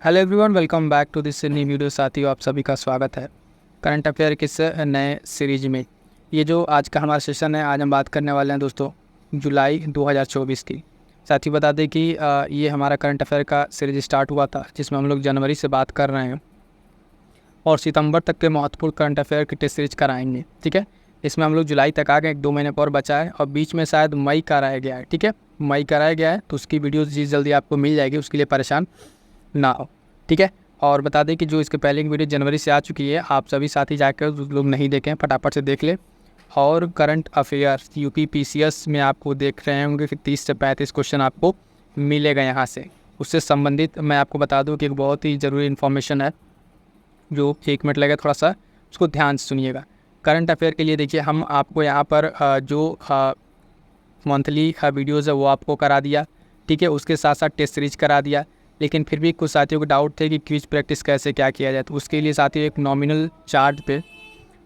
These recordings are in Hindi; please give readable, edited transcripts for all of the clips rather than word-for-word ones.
Hello everyone, welcome back to this new video. साथियों, आप सभी का स्वागत है करंट अफेयर किस नए सीरीज में। ये जो आज का हमारा सेशन है, आज हम बात करने वाले हैं दोस्तों जुलाई 2024 की। साथियों, बता दें कि ये हमारा करंट अफेयर का सीरीज स्टार्ट हुआ था, जिसमें हम लोग जनवरी से बात कर रहे हैं और सितंबर तक के महत्वपूर्ण करंट अफेयर की टेस्ट सीरीज कराएंगे। ठीक है, इसमें हम लोग जुलाई तक आ गए, 1-2 महीने पर बचा है और बीच में शायद मई का रह गया है। ठीक है, मई का रह गया है, तो उसकी वीडियो जल्दी आपको मिल जाएगी, उसके लिए परेशान ना हो। ठीक है, और बता दें कि जो इसके पहले की वीडियो जनवरी से आ चुकी है, आप सभी साथी जाकर जो लोग नहीं देखें फटाफट से देख ले। और करंट अफेयर्स यूपी पीसीएस में आपको देख रहे होंगे कि 30 से 35 क्वेश्चन आपको मिलेगा यहाँ से। उससे संबंधित मैं आपको बता दूँ कि एक बहुत ही ज़रूरी इन्फॉर्मेशन है, जो 1 मिनट लगेगा, थोड़ा सा उसको ध्यान से सुनिएगा। करंट अफेयर के लिए देखिए, हम आपको यहाँ पर जो मंथली वीडियोज़ है वो आपको करा दिया। ठीक है, उसके साथ साथ टेस्ट सीरीज करा दिया। लेकिन फिर भी कुछ साथियों को डाउट थे कि क्विज प्रैक्टिस कैसे क्या किया जाए, तो उसके लिए साथियों एक नॉमिनल चार्ट पे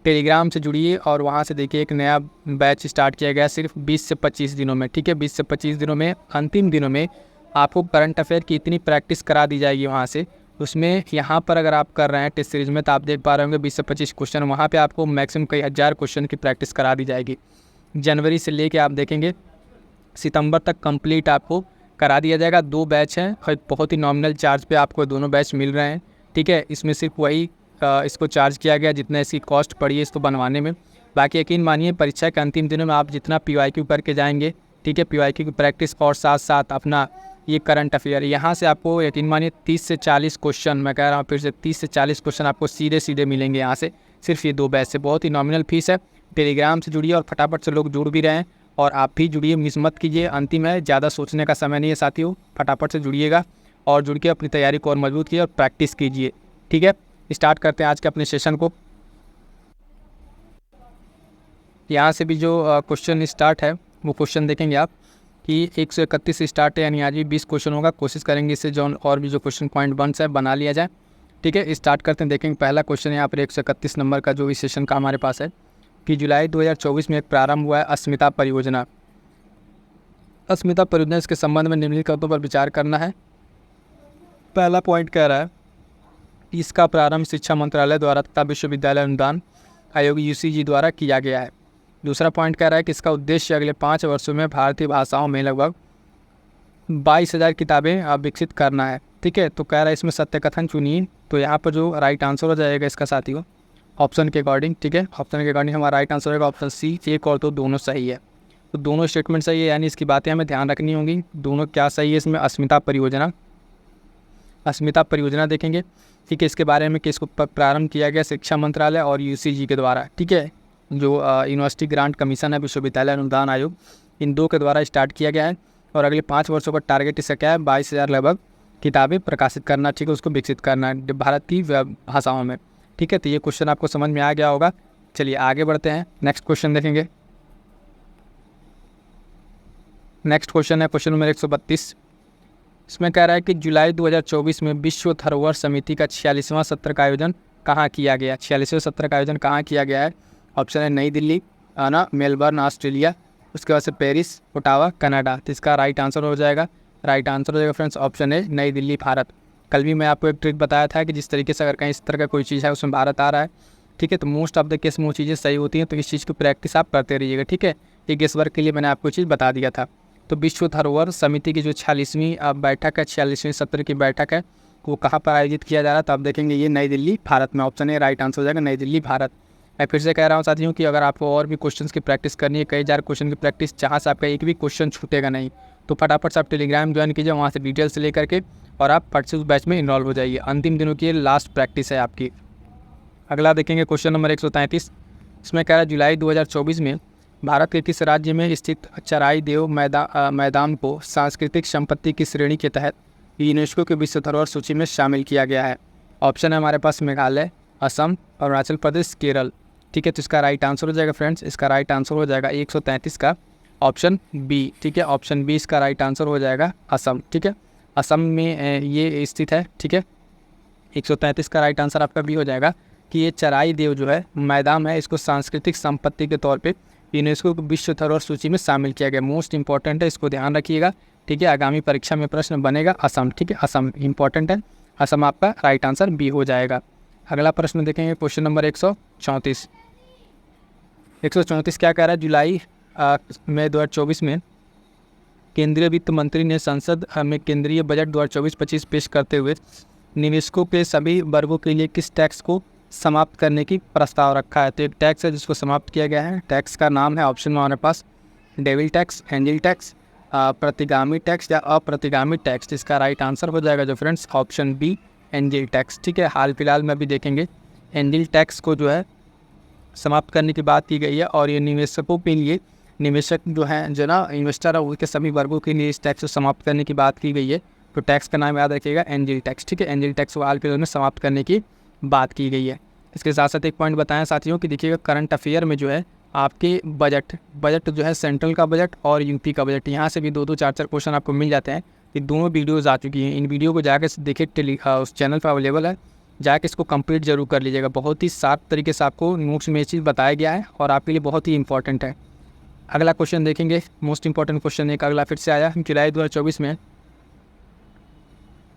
टेलीग्राम से जुड़िए और वहाँ से देखिए एक नया बैच स्टार्ट किया गया सिर्फ 20 से 25 दिनों में। ठीक है, 20 से 25 दिनों में, अंतिम दिनों में आपको करंट अफेयर की इतनी प्रैक्टिस करा दी जाएगी वहाँ से। उसमें यहाँ पर अगर आप कर रहे हैं टेस्ट सीरीज में, तो आप देख पा रहे होंगे 20 से 25 क्वेश्चन, वहाँ पर आपको मैक्सिमम कई हज़ार क्वेश्चन की प्रैक्टिस करा दी जाएगी। जनवरी से लेके आप देखेंगे सितंबर तक कंप्लीट आपको करा दिया जाएगा। 2 बैच हैं और बहुत ही नॉमिनल चार्ज पे आपको दोनों बैच मिल रहे हैं। ठीक है, इसमें सिर्फ वही इसको चार्ज किया गया जितना इसकी कॉस्ट पड़ी है इसको बनवाने में। बाकी यकीन मानिए, परीक्षा के अंतिम दिनों में आप जितना PYQ करके जाएंगे, ठीक है, PYQ की प्रैक्टिस और साथ साथ अपना ये करंट अफेयर, यहाँ से आपको यकीन मानिए 30 से 40 क्वेश्चन, मैं कह रहा हूँ फिर से 30 से 40 क्वेश्चन आपको सीधे मिलेंगे यहाँ से, सिर्फ ये 2 बैच से। बहुत ही नॉमिनल फीस है। टेलीग्राम से जुड़िए और फटाफट से लोग जुड़ भी रहे हैं, और आप भी जुड़िए, मिस मत कीजिए। अंतिम है, ज़्यादा सोचने का समय नहीं है साथियों, फटाफट से जुड़िएगा और जुड़ के अपनी तैयारी को और मजबूत कीजिए और प्रैक्टिस कीजिए। ठीक है, स्टार्ट करते हैं आज के अपने सेशन को। यहाँ से भी जो क्वेश्चन स्टार्ट है वो क्वेश्चन देखेंगे आप कि 131 से स्टार्ट है, यानी आज भी 20 क्वेश्चन होगा। कोशिश करेंगे इससे जो और भी जो क्वेश्चन पॉइंट बन है बना लिया जाए। ठीक है, स्टार्ट करते हैं। देखेंगे पहला क्वेश्चन यहाँ पर 131 नंबर का जो इस सेशन का हमारे पास है कि जुलाई 2024 में एक प्रारंभ हुआ है अस्मिता परियोजना। अस्मिता परियोजना, इसके संबंध में निम्नलिखित कदमों पर विचार करना है। पहला पॉइंट कह रहा है कि इसका प्रारंभ शिक्षा मंत्रालय द्वारा तथा विश्वविद्यालय अनुदान आयोग UCG द्वारा किया गया है। दूसरा पॉइंट कह रहा है कि इसका उद्देश्य अगले 5 वर्षों में भारतीय भाषाओं में लगभग 22,000 किताबें विकसित करना है। ठीक है, तो कह रहा है इसमें सत्य कथन चुनिए। तो यहाँ पर जो राइट आंसर हो जाएगा इसका साथियों, ऑप्शन के अकॉर्डिंग, ठीक है, ऑप्शन के अकॉर्डिंग हमारा राइट आंसर होगा ऑप्शन सी। 1 और 2 दोनों सही है, तो दोनों स्टेटमेंट सही है, यानी इसकी बातें हमें ध्यान रखनी होंगी। दोनों क्या सही है इसमें, अस्मिता परियोजना देखेंगे। ठीक है, इसके बारे में किसको प्रारंभ किया गया, शिक्षा मंत्रालय और UCG के द्वारा। ठीक है, जो यूनिवर्सिटी ग्रांट कमीशन है, विश्वविद्यालय अनुदान आयोग, इन 2 के द्वारा स्टार्ट किया गया है। और अगले 5 वर्षों का टारगेट इसका क्या है, 22,000 लगभग किताबें प्रकाशित करना। ठीक है, उसको विकसित करना है भारत की भाषाओं में। ठीक है, तो ये क्वेश्चन आपको समझ में आ गया होगा। चलिए आगे बढ़ते हैं, नेक्स्ट क्वेश्चन देखेंगे। नेक्स्ट क्वेश्चन है क्वेश्चन नंबर 132। इसमें कह रहा है कि जुलाई 2024 में विश्व धरोहर समिति का 46वां सत्र का आयोजन कहाँ किया गया। 46वें सत्र का आयोजन कहाँ किया गया है। ऑप्शन है नई दिल्ली, आना, मेलबर्न ऑस्ट्रेलिया, उसके बाद से पेरिस, ओटावा कनाडा। तो इसका राइट आंसर हो जाएगा फ्रेंड्स, ऑप्शन है नई दिल्ली भारत। कल भी मैं आपको एक ट्रिक बताया था कि जिस तरीके से अगर कहीं इस तरह का कोई चीज़ है उसमें भारत आ रहा है, ठीक है, तो मोस्ट ऑफ द केस में वो चीज़ें सही होती हैं। तो इस चीज़ की प्रैक्टिस आप करते रहिएगा। ठीक है, ये गेस वर्क के लिए मैंने आपको चीज़ बता दिया था। तो विश्व धरोहर समिति की जो 46वीं बैठक है, 46वें सत्र की बैठक है, वो कहाँ पर आयोजित किया जा रहा है, तो आप देखेंगे ये नई दिल्ली भारत में। ऑप्शन ए राइट आंसर हो जाएगा नई दिल्ली भारत। मैं फिर से कह रहा हूँ साथियों कि अगर आपको और भी क्वेश्चंस की प्रैक्टिस करनी है, कई हज़ार क्वेश्चन की प्रैक्टिस, जहाँ से आपका एक भी क्वेश्चन छूटेगा नहीं, तो फटाफट से आप टेलीग्राम ज्वाइन कीजिए, वहाँ से डिटेल्स लेकर के और आप फट से उस बैच में इन्वॉल्व हो जाइए। अंतिम दिनों की लास्ट प्रैक्टिस है आपकी। अगला देखेंगे क्वेश्चन नंबर 133। इसमें कह रहा है जुलाई 2024 में भारत के किस राज्य में स्थित चराई देव मैदान को सांस्कृतिक संपत्ति की श्रेणी के तहत यूनेस्को के विश्व धरोहर सूची में शामिल किया गया है। ऑप्शन है हमारे पास मेघालय, असम, अरुणाचल प्रदेश, केरल। ठीक है, तो इसका राइट आंसर हो जाएगा फ्रेंड्स, इसका राइट आंसर हो जाएगा 133 का ऑप्शन बी। ठीक है, ऑप्शन बी इसका राइट आंसर हो जाएगा असम। ठीक है, असम में ये स्थित है। ठीक है, 133 का राइट आंसर आपका बी हो जाएगा कि ये चराई देव जो है मैदान है, इसको सांस्कृतिक संपत्ति के तौर पे यूनेस्को को विश्व धरोहर सूची में शामिल किया गया। मोस्ट इंपॉर्टेंट है, इसको ध्यान रखिएगा। ठीक है, आगामी परीक्षा में प्रश्न बनेगा असम। ठीक है, असम इंपॉर्टेंट है, असम आपका राइट आंसर बी हो जाएगा। अगला प्रश्न देखेंगे क्वेश्चन नंबर 134। 134 क्या कह रहा है, जुलाई में 2024 में केंद्रीय वित्त मंत्री ने संसद में केंद्रीय बजट 2024-25 पेश करते हुए निवेशकों के सभी वर्गों के लिए किस टैक्स को समाप्त करने की प्रस्ताव रखा है। तो एक टैक्स है जिसको समाप्त किया गया है। टैक्स का नाम है, ऑप्शन में हमारे पास डेविल टैक्स, एंजल टैक्स, प्रतिगामी टैक्स या अप्रतिगामी टैक्स। इसका राइट आंसर हो जाएगा जो friends option B angel tax. ठीक है, हाल फिलहाल में अभी देखेंगे एंजल टैक्स को जो है समाप्त करने की बात की गई है और ये निवेशकों के लिए, निवेशक जो हैं जो ना इन्वेस्टर है उनके सभी वर्गों के लिए इस टैक्स को समाप्त करने की बात की गई है। तो टैक्स का नाम याद रखिएगा एंजल टैक्स। ठीक है, एंजल टैक्स को हाल फिलहाल में समाप्त करने की बात की गई है। इसके साथ साथ एक पॉइंट बताएं साथियों कि देखिएगा करंट अफेयर में जो है आपके बजट जो है सेंट्रल का बजट और यूपी का बजट, यहाँ से भी 2-2 4-4 क्वेश्चन आपको मिल जाते हैं। ये दोनों वीडियोज़ आ चुकी हैं, इन वीडियो को जाकर देखिए, उस चैनल पर अवेलेबल है, जाके इसको कंप्लीट जरूर कर लीजिएगा। बहुत ही साफ तरीके से आपको नोट्स में ये चीज़ बताया गया है और आपके लिए बहुत ही इंपॉर्टेंट है। अगला क्वेश्चन देखेंगे, मोस्ट इंपॉर्टेंट क्वेश्चन एक अगला फिर से आया। जुलाई 2024 में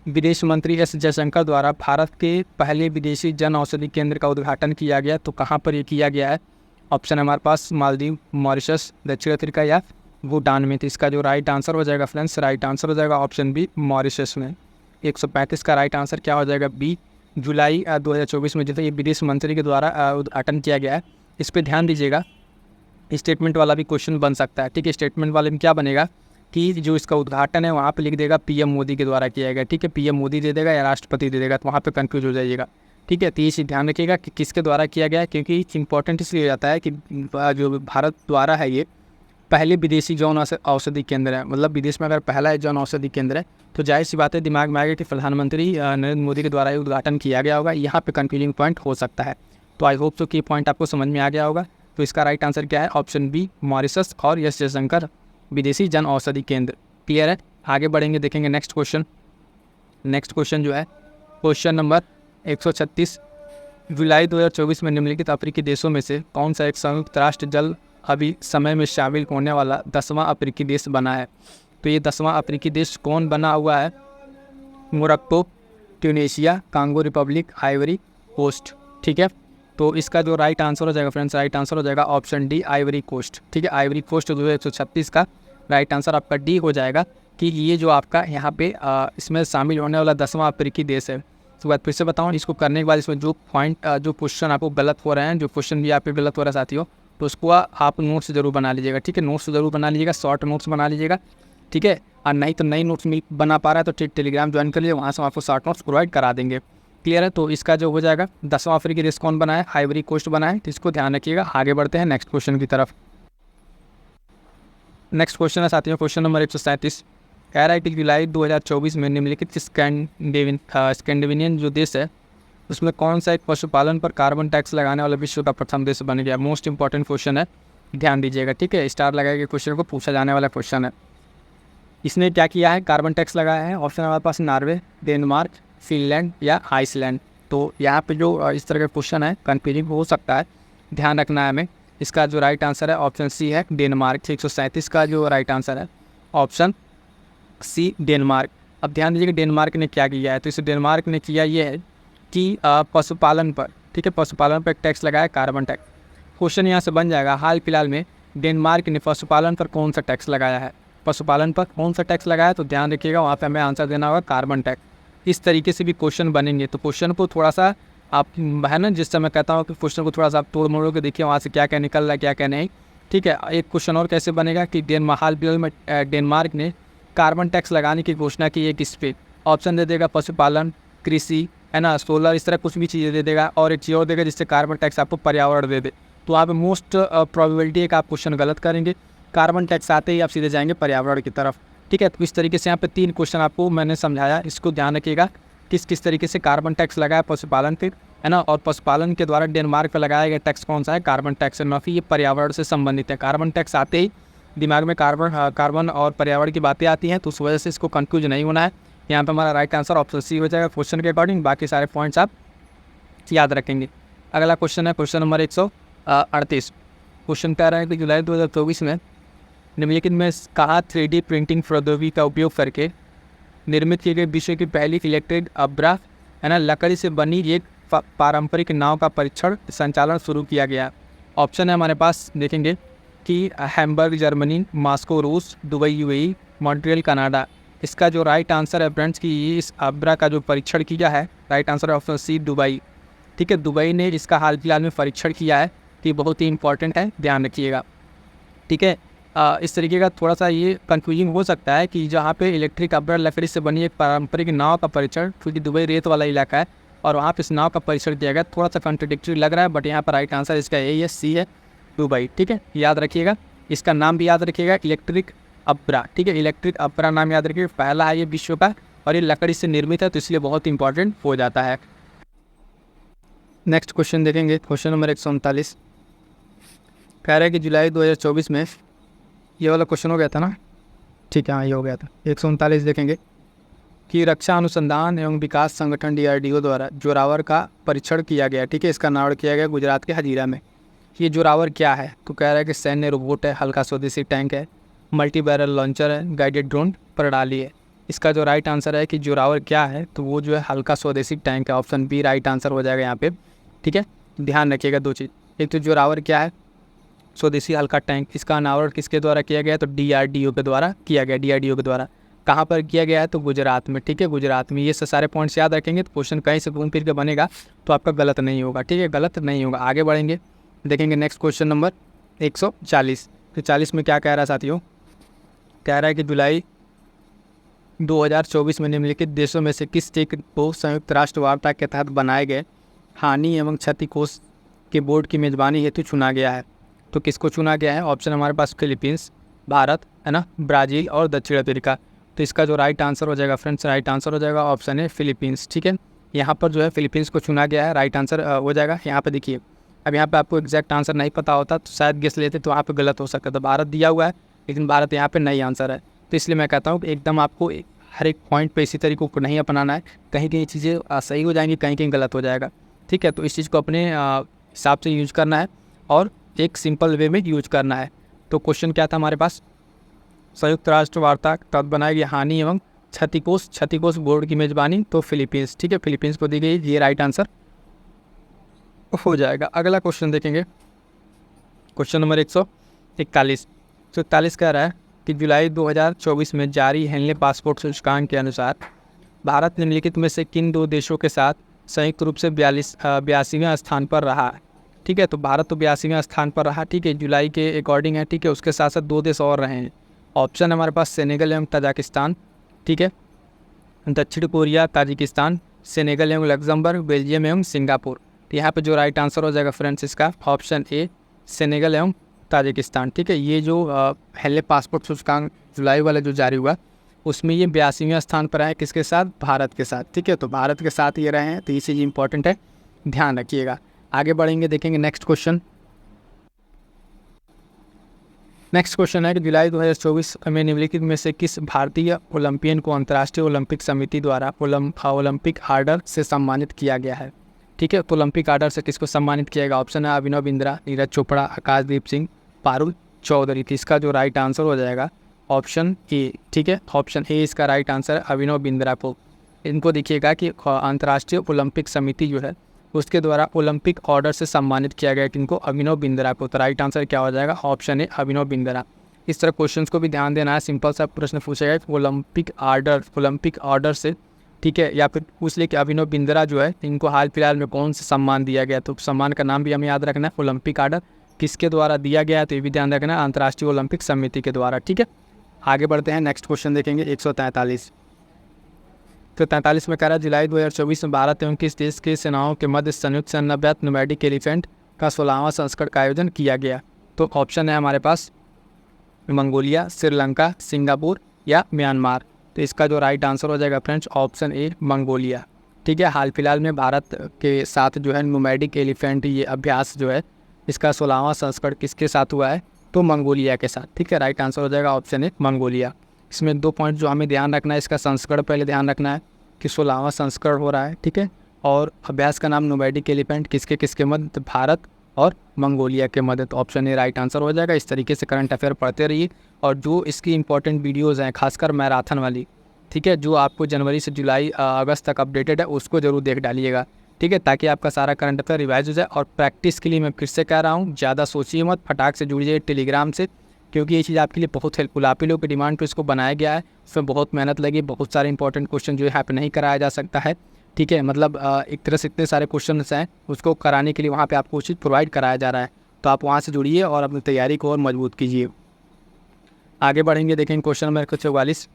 विदेश मंत्री एस जयशंकर द्वारा भारत के पहले विदेशी जन औषधि केंद्र का उद्घाटन किया गया। तो कहाँ पर ये किया गया है? ऑप्शन है हमारे पास मालदीव, मॉरिशस, दक्षिण अफ्रीका या भूटान में। तो इसका जो राइट आंसर हो जाएगा फ्रेंड्स, राइट आंसर हो जाएगा ऑप्शन बी मॉरिशस में। 135 का राइट आंसर क्या हो जाएगा? बी। जुलाई 2024 में जो ये विदेश मंत्री के द्वारा उद्घाटन किया गया है। इस पर ध्यान दीजिएगा, स्टेटमेंट वाला भी क्वेश्चन बन सकता है। ठीक है, स्टेटमेंट वाले में क्या बनेगा कि जो इसका उद्घाटन है वहाँ पे लिख देगा पीएम मोदी के द्वारा किया गया। ठीक है, पीएम मोदी दे देगा या राष्ट्रपति दे देगा, तो वहाँ पे कंफ्यूज हो जाइएगा। ठीक है, तो ये चीज़ ध्यान रखिएगा कि किसके द्वारा किया गया है, क्योंकि इंपॉर्टेंट इसलिए हो जाता है कि जो भारत द्वारा है ये पहले विदेशी जन औषधि केंद्र है। मतलब विदेश में अगर पहला जन औषधि केंद्र है तो जाहिर सी बात है दिमाग में आएगा कि प्रधानमंत्री नरेंद्र मोदी के द्वारा ये उद्घाटन किया गया होगा। यहाँ पे कंफ्यूजिंग पॉइंट हो सकता है। तो आई होप सो कि पॉइंट आपको समझ में आ गया होगा। तो इसका राइट आंसर क्या है? ऑप्शन बी मॉरिशस और एस जयशंकर विदेशी जन औषधि केंद्र। क्लियर है? आगे बढ़ेंगे, देखेंगे नेक्स्ट क्वेश्चन। नेक्स्ट क्वेश्चन जो है क्वेश्चन नंबर 136। जुलाई 2024 में निम्नलिखित अफ्रीकी देशों में से कौन सा एक संयुक्त राष्ट्र जल अभी समय में शामिल होने वाला 10वां अफ्रीकी देश बना है? तो ये 10वां अफ्रीकी देश कौन बना हुआ है? Morocco, Tunisia, Congo Republic, Ivory Coast. ठीक है, तो इसका जो राइट आंसर हो जाएगा फ्रेंड्स, राइट आंसर हो जाएगा ऑप्शन डी आइवरी कोस्ट। ठीक है, आइवरी कोस्ट जो है 136 का राइट आंसर आपका डी हो जाएगा कि ये जो आपका यहाँ पे इसमें शामिल होने वाला 10वां अफ्रीकी देश है। तो बात फिर से बताऊँ, इसको करने के बाद इसमें जो पॉइंट जो क्वेश्चन आपको गलत हो रहे हैं, जो क्वेश्चन भी आपके गलत हो रहा है साथियों, तो उसको आप नोट्स ज़रूर बना लीजिएगा। ठीक है, नोट्स ज़रूर बना लीजिएगा, शॉर्ट नोट्स बना लीजिएगा। ठीक है, और नहीं तो नई नोट्स बना पा रहा है तो ठीक टेलीग्राम ज्वाइन कर लीजिए, वहाँ से हम आपको शॉर्ट नोट्स प्रोवाइड करा देंगे। क्लियर है? तो इसका जो हो जाएगा 10वां अफ्रीकी देश कौन बना है? आइवरी कोस्ट बना है। तो इसको ध्यान रखिएगा। आगे बढ़ते हैं नेक्स्ट क्वेश्चन की तरफ। नेक्स्ट क्वेश्चन है साथियों क्वेश्चन नंबर 137। कह रहा है कि जुलाई 2024 में निम्नलिखित स्कैंडिनेवियन जो देश है उसमें कौन सा एक पशुपालन पर कार्बन टैक्स लगाने वाला विश्व का प्रथम देश बन गया? मोस्ट इंपॉर्टेंट क्वेश्चन है, ध्यान दीजिएगा। ठीक है, स्टार लगाएगा क्वेश्चन को पूछा जाने वाला क्वेश्चन है। इसने क्या किया है? कार्बन टैक्स लगाया है। ऑप्शन हमारे पास नॉर्वे, डेनमार्क, फिनलैंड या आइसलैंड। तो यहाँ पे जो इस तरह का क्वेश्चन है कन्फ्यूजिंग हो सकता है, ध्यान रखना है हमें। इसका जो राइट आंसर है ऑप्शन सी है डेनमार्क। 137 का जो राइट आंसर है ऑप्शन सी डेनमार्क। अब ध्यान दीजिएगा डेनमार्क ने क्या किया है। तो इस डेनमार्क ने किया ये है कि पशुपालन पर, ठीक है, पशुपालन पर एक टैक्स लगाया कार्बन टैक्स। क्वेश्चन यहाँ से बन जाएगा हाल फिलहाल में डेनमार्क ने पशुपालन पर कौन सा टैक्स लगाया है? पशुपालन पर कौन सा टैक्स लगाया? तो ध्यान रखिएगा वहाँ पे हमें आंसर देना होगा कार्बन टैक्स। इस तरीके से भी क्वेश्चन बनेंगे। तो क्वेश्चन को थोड़ा सा आप है ना, जिससे मैं कहता हूँ कि क्वेश्चन को थोड़ा सा आप तोड़ मोड़ के देखिए वहाँ से क्या क्या निकल रहा है क्या क्या नहीं। ठीक है, एक क्वेश्चन और कैसे बनेगा कि हाल फिलहाल में डेनमार्क ने कार्बन टैक्स लगाने की घोषणा की है किस पे? ऑप्शन दे देगा पशुपालन, कृषि, है ना, सोलर, इस तरह कुछ भी चीज़ें दे देगा और एक चीज़ और देगा जिससे कार्बन टैक्स आपको पर्यावरण दे दे। तो आप मोस्ट प्रोबेबिलिटी है कि आप क्वेश्चन गलत करेंगे। कार्बन टैक्स आते ही आप सीधे जाएंगे पर्यावरण की तरफ। ठीक है, तो इस तरीके से यहाँ पे 3 क्वेश्चन आपको मैंने समझाया, इसको ध्यान रखिएगा किस किस तरीके से कार्बन टैक्स लगाया पशुपालन पे, है ना, और पशुपालन के द्वारा डेनमार्क पर लगाया गया टैक्स कौन सा है? Carbon tax. न कि ये पर्यावरण से संबंधित है। कार्बन टैक्स आते ही दिमाग में कार्बन और पर्यावरण की बातें आती हैं, तो उस वजह से इसको कंफ्यूज नहीं होना है। यहाँ पे हमारा राइट आंसर ऑप्शन सी हो जाएगा क्वेश्चन के अकॉर्डिंग। बाकी सारे पॉइंट्स आप याद रखेंगे। अगला क्वेश्चन है क्वेश्चन नंबर 138। क्वेश्चन कह रहा है कि जुलाई 2024 में निम्नलिखित में कहा 3D प्रिंटिंग प्रौद्योगिकी का उपयोग करके निर्मित किए गए विश्व की पहली इलेक्ट्रिक है ना, लकड़ी से बनी एक पारंपरिक नाव का परीक्षण संचालन शुरू किया गया। ऑप्शन है हमारे पास देखेंगे कि हैम्बर्ग जर्मनी, मॉस्को रूस, दुबई यूएई, मॉन्ट्रियल कनाडा। इसका जो राइट आंसर है फ्रेंड्स कि इस अब्रा का जो परीक्षण किया है, राइट आंसर है ऑप्शन सी दुबई। ठीक है, दुबई ने इसका हाल फिलहाल में परीक्षण किया है, तो बहुत ही इंपॉर्टेंट है, ध्यान रखिएगा। ठीक है, इस तरीके का थोड़ा सा ये कंफ्यूजिंग हो सकता है कि जहाँ पे इलेक्ट्रिक अब्रा लकड़ी से बनी एक पारंपरिक नाव का परीक्षण, क्योंकि दुबई रेत वाला इलाका है और वहाँ पे इस नाव का परीक्षण किया गया, थोड़ा सा कॉन्ट्रडिक्टरी लग रहा है, बट यहाँ पर राइट आंसर इसका यही है, सी है दुबई। ठीक है, याद रखिएगा, इसका नाम भी याद रखिएगा, इलेक्ट्रिक अब्रा। ठीक है, इलेक्ट्रिक अब्रा नाम याद रखिएगा, पहला है ये विश्व का और ये लकड़ी से निर्मित है, तो इसलिए बहुत इंपॉर्टेंट हो जाता है। नेक्स्ट क्वेश्चन देखेंगे, क्वेश्चन नंबर 139। कह रहा है कि जुलाई 2024 में, ये वाला क्वेश्चन हो गया था ना, ठीक है, हाँ ये हो गया था। 139 देखेंगे कि रक्षा अनुसंधान एवं विकास संगठन DRDO द्वारा जोरावर का परीक्षण किया गया। ठीक है, इसका निर्माण किया गया गुजरात के हजीरा में। ये जोरावर क्या है, तो कह रहा है कि सैन्य रोबोट है, हल्का स्वदेशी टैंक है, मल्टी बैरल लॉन्चर है, गाइडेड ड्रोन प्रणाली है। इसका जो राइट आंसर है कि जोरावर क्या है, तो वो जो है हल्का स्वदेशी टैंक है, ऑप्शन बी राइट आंसर हो जाएगा यहाँ पे। ठीक है, ध्यान रखिएगा दो चीज़, एक तो जोरावर क्या है, स्वदेशी हल्का टैंक, इसका अनावरण किसके द्वारा किया गया, तो DRDO के द्वारा किया गया। DRDO के द्वारा कहाँ पर किया गया है, तो गुजरात में। ठीक है, गुजरात में। ये सारे पॉइंट्स याद रखेंगे तो क्वेश्चन कहीं से घूम फिर के बनेगा तो आपका गलत नहीं होगा। ठीक है, गलत नहीं होगा। आगे बढ़ेंगे, देखेंगे नेक्स्ट क्वेश्चन नंबर 140। तो 40 में क्या कह रहा है साथियों, कह रहा है कि जुलाई 2024 में निम्नलिखित देशों में से किस एक को संयुक्त राष्ट्र वार्ता के तहत बनाए गए हानि एवं क्षति कोष के बोर्ड की मेज़बानी हेतु चुना गया है। तो किसको चुना गया है, ऑप्शन हमारे पास फिलीपींस, भारत, है ना, ब्राज़ील और दक्षिण अफ्रीका। तो इसका जो राइट आंसर हो जाएगा फ्रेंड्स, राइट आंसर हो जाएगा ऑप्शन है फिलीपींस। ठीक है, यहाँ पर जो है फिलीपींस को चुना गया है, राइट आंसर हो जाएगा। यहाँ पर देखिए, अब यहाँ पे आपको एग्जैक्ट आंसर नहीं पता होता तो शायद गेस लेते, तो वहाँ पे गलत हो सकता था। भारत दिया हुआ है लेकिन भारत यहाँ पे नहीं आंसर है, तो इसलिए मैं कहता हूँ कि एकदम आपको हर एक पॉइंट पे इसी तरीके को नहीं अपनाना है। कहीं कहीं चीज़ें सही हो जाएंगी, कहीं कहीं गलत हो जाएगा। ठीक है, तो इस चीज़ को अपने हिसाब से यूज करना है और एक सिंपल वे में यूज करना है। तो क्वेश्चन क्या था हमारे पास, संयुक्त राष्ट्र वार्ता तब बनाएगी हानि एवं क्षतिकोष बोर्ड की मेज़बानी, तो फिलीपींस। ठीक है, फिलीपींस को दी गई, ये राइट आंसर हो जाएगा। अगला क्वेश्चन देखेंगे, क्वेश्चन नंबर 141। तो 41 कह रहा है कि जुलाई 2024 में जारी हेनले पासपोर्ट सूचकांक के अनुसार भारत निम्नलिखित में से किन दो देशों के साथ संयुक्त रूप से 82वें स्थान पर रहा है। ठीक है, तो भारत तो 82वें स्थान पर रहा। ठीक है, जुलाई के अकॉर्डिंग है। ठीक है, उसके साथ साथ दो देश और रहे हैं। ऑप्शन हमारे पास सेनेगल एवं तजाकिस्तान, ठीक है, दक्षिण कोरिया, ताजिकिस्तान, सेनेगल एवं लग्जमबर्ग, बेल्जियम एवं सिंगापुर। तो यहाँ पे जो राइट आंसर हो जाएगा फ्रेंड्स इसका ऑप्शन ए सेनेगल एवं ताजिकिस्तान। ठीक है, ये जो हेनले पासपोर्ट सूचकांक जुलाई वाला जो जारी हुआ उसमें ये 82वें स्थान पर है, किसके साथ, भारत के साथ। ठीक है, तो भारत के साथ ये रहे हैं, तो ये चीज़ इंपॉर्टेंट है, ध्यान रखिएगा। आगे बढ़ेंगे, देखेंगे नेक्स्ट क्वेश्चन। नेक्स्ट क्वेश्चन है कि जुलाई 2024 में निम्नलिखित में से किस भारतीय ओलंपियन को अंतर्राष्ट्रीय ओलंपिक समिति द्वारा ओलंपिक आर्डर से सम्मानित किया गया है। ठीक है, तो ओलंपिक आर्डर से किसको सम्मानित किया गया, ऑप्शन है अभिनव बिंद्रा, नीरज चोपड़ा, आकाशदीप सिंह, पारुल चौधरी। तो इसका जो राइट आंसर हो जाएगा ऑप्शन ए। ठीक है, ऑप्शन ए इसका राइट आंसर है, अभिनव बिंद्रा को। इनको देखिएगा कि अंतर्राष्ट्रीय ओलंपिक समिति जो है उसके द्वारा ओलंपिक ऑर्डर से सम्मानित किया गया किनको, अभिनव बिंद्रा को। तो राइट आंसर क्या हो जाएगा, ऑप्शन ए अभिनव बिंद्रा। इस तरह क्वेश्चंस को भी ध्यान देना है, सिंपल सा प्रश्न पूछेगा ओलंपिक ऑर्डर से, ठीक है, या फिर पूछ ले कि अभिनव बिंद्रा जो है इनको हाल फिलहाल में कौन सा सम्मान दिया गया, तो सम्मान का नाम भी हमें याद रखना है। ओलंपिक आर्डर किसके द्वारा दिया गया, तो ये भी ध्यान रखना है, अंतर्राष्ट्रीय ओलंपिक समिति के द्वारा। ठीक है, आगे बढ़ते हैं, नेक्स्ट क्वेश्चन देखेंगे 143। तो 43 में कह रहा है जुलाई 2024 में भारत एवं किस देश के सेनाओं के मध्य संयुक्त सैन्य अभ्यास नोमैडिक एलिफेंट का 16वां संस्करण का आयोजन किया गया। तो ऑप्शन है हमारे पास मंगोलिया, श्रीलंका, सिंगापुर या म्यांमार। तो इसका जो राइट आंसर हो जाएगा फ्रेंड्स ऑप्शन ए मंगोलिया। ठीक है, हाल फिलहाल में भारत के साथ जो है नोमैडिक एलिफेंट ये अभ्यास जो है इसका 16वां संस्करण किसके साथ हुआ है, तो मंगोलिया के साथ। ठीक है, राइट आंसर हो जाएगा ऑप्शन ए मंगोलिया। इसमें 2 पॉइंट जो हमें ध्यान रखना है, इसका संस्करण पहले ध्यान रखना है कि 16वां संस्करण हो रहा है। ठीक है, और अभ्यास का नाम नोमैडिक एलिफेंट किसके मध्य, भारत और मंगोलिया के मध्य। तो ऑप्शन ए राइट आंसर हो जाएगा। इस तरीके से करंट अफेयर पढ़ते रहिए और जो इसकी इंपॉर्टेंट वीडियोज़ हैं खासकर मैराथन वाली, ठीक है, जो आपको जनवरी से जुलाई अगस्त तक अपडेटेड है उसको ज़रूर देख डालिएगा, ठीक है, ताकि आपका सारा करंट अफेयर रिवाइज हो जाए। और प्रैक्टिस के लिए मैं फिर से कह रहा हूँ, ज़्यादा सोचिए मत, फटाक से जुड़िए टेलीग्राम से, क्योंकि ये चीज़ आपके लिए बहुत हेल्पफुल, आप ही लोग की डिमांड पे इसको बनाया गया है। उसमें बहुत मेहनत लगी, बहुत सारे इंपॉर्टेंट क्वेश्चन जो है यहाँ पे नहीं कराया जा सकता है, ठीक है, मतलब एक तरह से इतने सारे क्वेश्चन हैं उसको कराने के लिए वहाँ पे आपको उचित प्रोवाइड कराया जा रहा है। तो आप वहाँ से जुड़िए और अपनी तैयारी को और मजबूत कीजिए। आगे बढ़ेंगे, देखेंगे क्वेश्चन नंबर 144।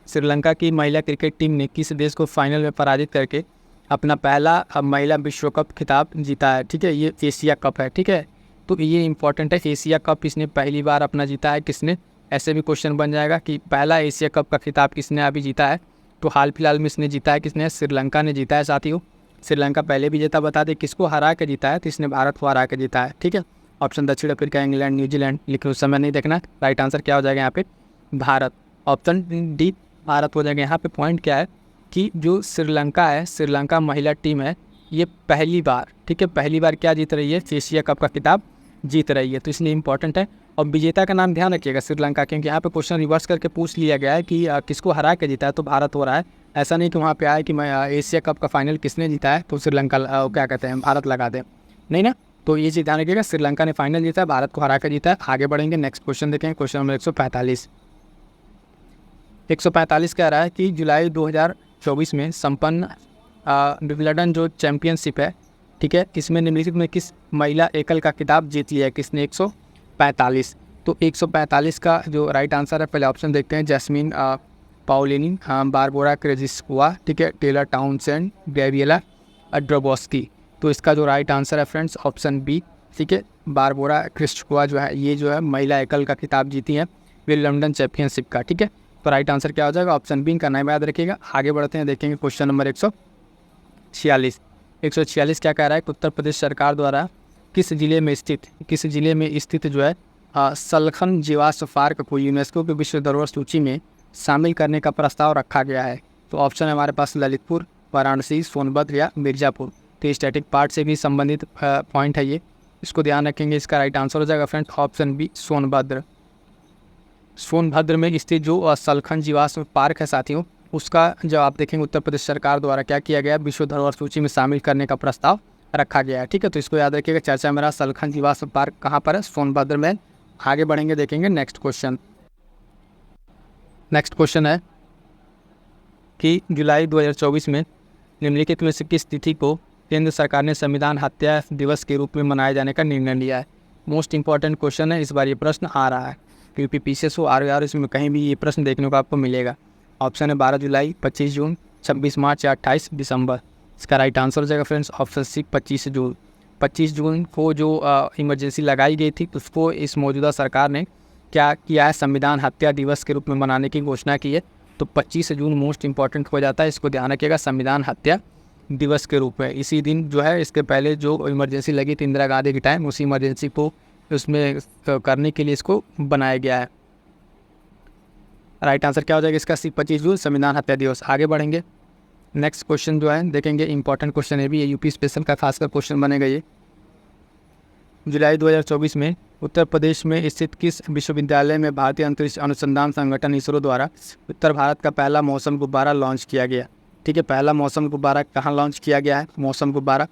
श्रीलंका की महिला क्रिकेट टीम ने किस देश को फाइनल में पराजित करके अपना पहला महिला विश्व कप खिताब जीता है? ठीक है, ये एशिया कप है, ठीक है, तो ये इंपॉर्टेंट है। एशिया कप इसने पहली बार अपना जीता है, किसने? ऐसे भी क्वेश्चन बन जाएगा कि पहला एशिया कप का खिताब किसने अभी जीता है, तो हाल फिलहाल में इसने जीता है, किसने? श्रीलंका ने जीता है साथियों। श्रीलंका पहले भी जीता, बता दें किसको हरा के जीता है, तो इसने भारत को हरा के जीता है, ठीक है। ऑप्शन दक्षिण अफ्रीका, इंग्लैंड, न्यूजीलैंड, लेकिन उस समय नहीं देखना, राइट आंसर क्या हो जाएगा यहाँ पे? भारत। ऑप्शन डी भारत हो जाएगा। यहाँ पे पॉइंट क्या है कि जो श्रीलंका है, श्रीलंका महिला टीम है, ये पहली बार, ठीक है, पहली बार क्या जीत रही है? एशिया कप का खिताब जीत रही है, तो इसलिए इंपॉर्टेंट है। और विजेता का नाम ध्यान रखिएगा श्रीलंका, क्योंकि यहाँ पे क्वेश्चन रिवर्स करके पूछ लिया गया है कि किसको हरा के जीता है, तो भारत हो रहा है। ऐसा नहीं कि वहाँ पे आए कि मैं एशिया कप का फाइनल किसने जीता है तो श्रीलंका क्या कहते हैं भारत लगा दें, नहीं ना। तो ये चीज़ ध्यान रखिएगा, श्रीलंका ने फाइनल जीता है, भारत को हरा कर जीता है। आगे बढ़ेंगे, नेक्स्ट क्वेश्चन देखेंगे, क्वेश्चन नंबर 145। 145 कह रहा है कि जुलाई 2024 में संपन्न विंबलडन जो चैंपियनशिप है, ठीक है, इसमें निम्नलिखित में किस महिला एकल का खिताब जीत लिया है? किसने? 145। तो 145 का जो राइट आंसर है, पहले ऑप्शन देखते हैं, जैस्मिन पाउलिनी, बारबोरा क्रेजिस्कुआ, ठीक है, टेलर टाउनसेंड, गैब्रिएला ड्रोबोस्की। तो इसका जो राइट आंसर है फ्रेंड्स ऑप्शन बी, ठीक है, बारबोरा क्रिस्टकुआ जो है, ये जो है महिला एकल का खिताब जीती हैं विंबलडन चैंपियनशिप का, ठीक है। तो राइट आंसर क्या हो जाएगा? ऑप्शन बी का नाम याद रखिएगा। आगे बढ़ते हैं, देखेंगे क्वेश्चन नंबर 146। 146 क्या कह रहा है कि उत्तर प्रदेश सरकार द्वारा किस जिले में स्थित जो है सलखन जीवाश्म पार्क को यूनेस्को की विश्व धरोहर सूची में शामिल करने का प्रस्ताव रखा गया है? तो ऑप्शन है हमारे पास ललितपुर, वाराणसी, सोनभद्र या मिर्ज़ापुर। तो स्टैटिक पार्ट से भी संबंधित पॉइंट है ये, इसको ध्यान रखेंगे। इसका राइट आंसर हो जाएगा friends option B, Sonbhadra. Sonbhadra में स्थित जो सलखन जीवाश्म पार्क है साथियों, उसका जब आप देखेंगे उत्तर प्रदेश सरकार द्वारा क्या किया गया, विश्व धरोहर सूची में शामिल करने का प्रस्ताव रखा गया है, ठीक है। तो इसको याद रखिएगा, चर्चा मेरा सलखन जीवाश्म पार्क कहाँ पर है? सोनभद्र में। आगे बढ़ेंगे, देखेंगे नेक्स्ट क्वेश्चन। नेक्स्ट क्वेश्चन है कि जुलाई 2024 में निम्नलिखित में से किस तिथि को केंद्र सरकार ने संविधान हत्या दिवस के रूप में मनाए जाने का निर्णय लिया है? मोस्ट इंपॉर्टेंट क्वेश्चन है, इस बार ये प्रश्न आ रहा है, क्योंकि पीछे से आ रहा है, इसमें कहीं भी ये प्रश्न देखने को आपको मिलेगा। ऑप्शन है 12 जुलाई, 25 जून, 26 मार्च या 28 दिसंबर। इसका राइट आंसर हो जाएगा फ्रेंड्स ऑप्शन सी, 25 जून। 25 जून को जो इमरजेंसी लगाई गई थी, उसको इस मौजूदा सरकार ने क्या किया है? संविधान हत्या दिवस के रूप में मनाने की घोषणा की है। तो 25 जून मोस्ट इंपॉर्टेंट हो जाता है, इसको ध्यान रखिएगा, संविधान हत्या दिवस के रूप में। इसी दिन जो है, इसके पहले जो इमरजेंसी लगी थी इंदिरा गांधी के टाइम, उसी इमरजेंसी को उसमें करने के लिए इसको बनाया गया है। राइट आंसर क्या हो जाएगा इसका? सी, 25 जून संविधान हत्या दिवस। आगे बढ़ेंगे, नेक्स्ट क्वेश्चन जो है देखेंगे, इंपॉर्टेंट क्वेश्चन है भी, ये यूपी स्पेशल का खासकर क्वेश्चन बनेगा ये। जुलाई 2024 में उत्तर प्रदेश में स्थित किस विश्वविद्यालय में भारतीय अंतरिक्ष अनुसंधान संगठन इसरो द्वारा उत्तर भारत का पहला मौसम गुब्बारा लॉन्च किया गया? ठीक है, पहला मौसम गुब्बारा कहाँ लॉन्च किया गया है? मौसम गुब्बारा।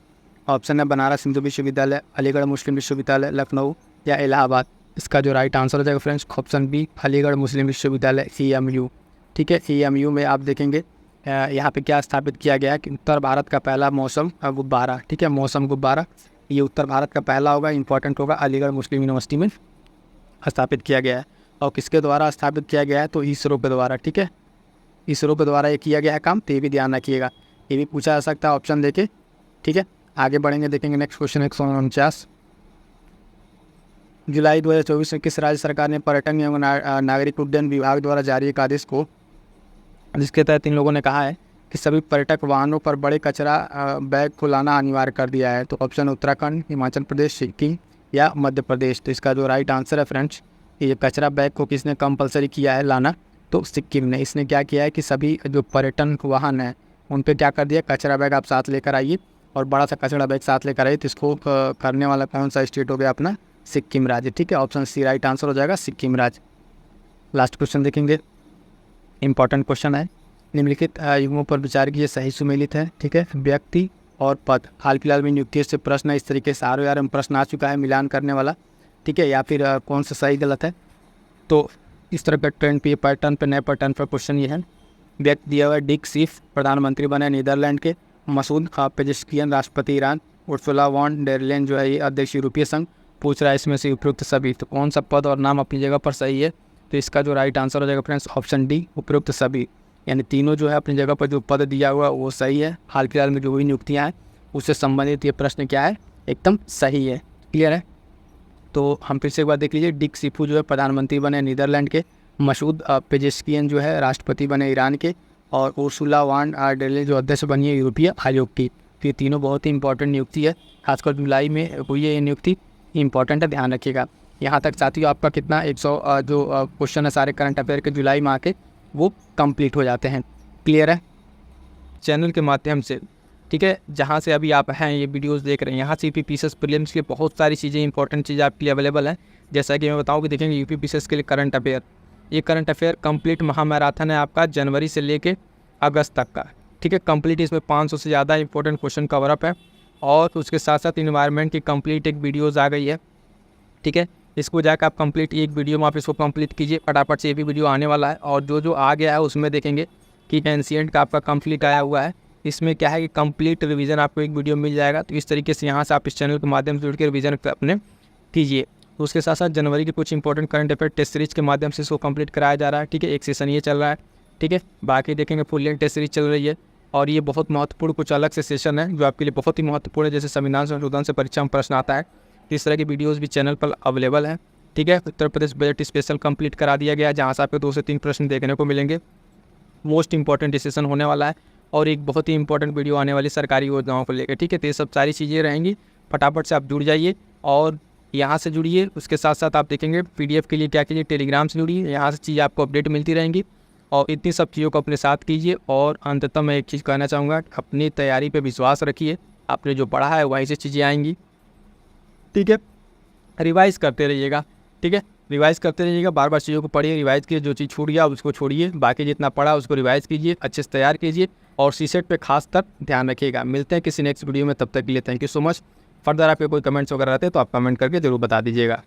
ऑप्शन है बनारस हिंदू विश्वविद्यालय, अलीगढ़ मुस्लिम विश्वविद्यालय, लखनऊ या इलाहाबाद। इसका जो राइट आंसर हो जाएगा फ्रेंड्स ऑप्शन बी, अलीगढ़ मुस्लिम विश्वविद्यालय, EMU। ठीक है, EMU में आप देखेंगे यहाँ पे क्या स्थापित किया गया है कि उत्तर भारत का पहला मौसम गुब्बारा, ठीक है, मौसम गुब्बारा ये उत्तर भारत का पहला होगा, इंपॉर्टेंट होगा, अलीगढ़ मुस्लिम यूनिवर्सिटी में स्थापित किया गया है। और किसके द्वारा स्थापित किया गया है? तो इसरो के द्वारा, ठीक है, इसरो के द्वारा ये किया गया है काम, तो ये भी ध्यान रखिएगा, ये भी पूछा जा सकता है ऑप्शन देके, ठीक है। आगे बढ़ेंगे, देखेंगे नेक्स्ट क्वेश्चन 149। जुलाई 2024 में किस राज्य सरकार ने पर्यटन एवं नागरिक उड्डयन विभाग द्वारा जारी एक आदेश को, जिसके तहत इन लोगों ने कहा है कि सभी पर्यटक वाहनों पर बड़े कचरा बैग को लाना अनिवार्य कर दिया है? तो ऑप्शन उत्तराखंड, हिमाचल प्रदेश, सिक्किम या मध्य प्रदेश। तो इसका जो राइट आंसर है फ्रेंड्स, ये कचरा बैग को किसने कंपलसरी किया है लाना? तो सिक्किम ने। इसने क्या किया है कि सभी जो पर्यटन वाहन हैं उन पे क्या कर दिया, कचरा बैग आप साथ लेकर आइए, और बड़ा सा कचरा बैग साथ लेकर आइए। तो इसको करने वाला कौन सा स्टेट हो गया? अपना सिक्किम राज्य, ठीक है, ऑप्शन सी राइट आंसर हो जाएगा, सिक्किम राज्य। लास्ट क्वेश्चन देखेंगे, इंपॉर्टेंट क्वेश्चन है। निम्नलिखित युग्मों पर विचार कीजिए, सही सुमेलित है। ठीक है, व्यक्ति और पद, हाल फिलहाल में नियुक्ति से प्रश्न इस तरीके से ROR में प्रश्न आ चुका है मिलान करने वाला। ठीक है, या फिर कौन सा सही गलत है। तो इस तरह का ट्रेंड पे, पैटर्न पे, नए पैटर्न पर क्वेश्चन ये है। व्यक्ति दिया हुआ है, डिक सीफ प्रधानमंत्री बने नीदरलैंड के, मसूद पेजेश्कियन राष्ट्रपति ईरान, उर्सुला वॉन डेर लेyen जो है ये अध्यक्ष यूरोपीय संघ। पूछ रहा है इसमें से उपयुक्त सभी, तो कौन सा पद और नाम अपनी जगह पर सही है। तो इसका जो राइट आंसर हो जाएगा फ्रेंड्स ऑप्शन डी, उपयुक्त सभी। यानी तीनों जो है अपनी जगह पर जो पद दिया हुआ वो सही है। हाल फिलहाल में जो हुई नियुक्तियाँ हैं उससे संबंधित ये प्रश्न क्या है, एकदम सही है। क्लियर है। तो हम फिर से एक बार देख लीजिए, डिक सीफू जो है प्रधानमंत्री बने नीदरलैंड के, मसूद पेजेश्कियन जो है राष्ट्रपति बने ईरान के, और उर्सुला वॉन डेर लेyen जो अध्यक्ष बनी है यूरोपीय आयोग की। तो ये तीनों बहुत ही इंपॉर्टेंट नियुक्ति है, खासकर जुलाई में हुई है ये नियुक्ति, इंपॉर्टेंट है, ध्यान रखिएगा। यहाँ तक साथियों आपका कितना 100 जो क्वेश्चन है सारे करंट अफेयर के जुलाई में आके वो कंप्लीट हो जाते हैं। क्लियर है। चैनल के माध्यम से, ठीक है, जहाँ से अभी आप हैं ये वीडियोस देख रहे हैं, यहाँ से UPSS प्रीलिम्स की बहुत सारी चीज़ें, इंपॉर्टेंट चीज़ें आपके लिए अवेलेबल हैं। जैसा कि मैं बताऊँ कि देखेंगे UPSS के लिए करंट अफेयर, ये करंट अफेयर कंप्लीट महामैराथन है आपका, जनवरी से लेके अगस्त तक का। ठीक है, कंप्लीट इसमें 500 से ज़्यादा इंपॉर्टेंट क्वेश्चन कवरअप है, और उसके साथ साथ इन्वायरमेंट की कंप्लीट एक वीडियोज़ आ गई है। ठीक है, इसको जाकर आप कंप्लीट एक वीडियो में आप इसको कंप्लीट कीजिए फटाफट से, ये भी वीडियो आने वाला है। और जो जो आ गया है उसमें देखेंगे कि एंशिएंट का आपका कंप्लीट आया हुआ है, इसमें क्या है कि कंप्लीट रिवीजन आपको एक वीडियो मिल जाएगा। तो इस तरीके से यहाँ से आप इस चैनल के माध्यम से जुड़ के रिवीजन अपने कीजिए। तो उसके साथ साथ जनवरी के कुछ important current affair test series के माध्यम से इसको कंप्लीट कराया जा रहा है। ठीक है, एक सेशन ये चल रहा है। ठीक है, बाकी देखेंगे फुल लेंथ टेस्ट सीरीज चल रही है, और ये बहुत महत्वपूर्ण कुछ अलग से सेशन है जो आपके लिए बहुत ही महत्वपूर्ण है। जैसे संविधान संशोधन से परीक्षा में प्रश्न आता है, इस तरह की वीडियोज़ भी चैनल पर अवेलेबल है। ठीक है, Uttar Pradesh budget special complete करा दिया गया है, जहाँ से आपको 2 से 3 प्रश्न देखने को मिलेंगे। मोस्ट इंपॉर्टेंट डिसीजन होने वाला है, और एक बहुत ही इंपॉर्टेंट वीडियो आने वाली सरकारी योजनाओं को लेकर। ठीक है, तो ये सब सारी चीज़ें रहेंगी, फटाफट से आप जुड़ जाइए और यहाँ से जुड़िए। उसके साथ साथ आप देखेंगे PDF के लिए क्या कीजिए, टेलीग्राम से जुड़िए, यहाँ से चीज़ें आपको अपडेट मिलती रहेंगी, और इतनी सब चीज़ों को अपने साथ कीजिए। और अंततः मैं एक चीज़ कहना चाहूँगा, अपनी तैयारी पर विश्वास रखिए, आपने जो पढ़ा है वहीं से चीज़ें आएंगी। ठीक है, रिवाइज़ करते रहिएगा। ठीक है, रिवाइज़ करते रहिएगा, बार बार चीज़ों को पढ़िए, रिवाइज़ कीजिए, जो चीज़ छूट गया उसको छोड़िए, बाकी जितना पढ़ा उसको रिवाइज़ कीजिए, अच्छे से तैयार कीजिए, और CSET पे खास कर ध्यान रखिएगा। मिलते हैं किसी नेक्स्ट वीडियो में, तब तक के लिए thank you so much. Further आपके कोई कमेंट्स वगैरह रहते हैं तो आप कमेंट करके ज़रूर बता दीजिएगा।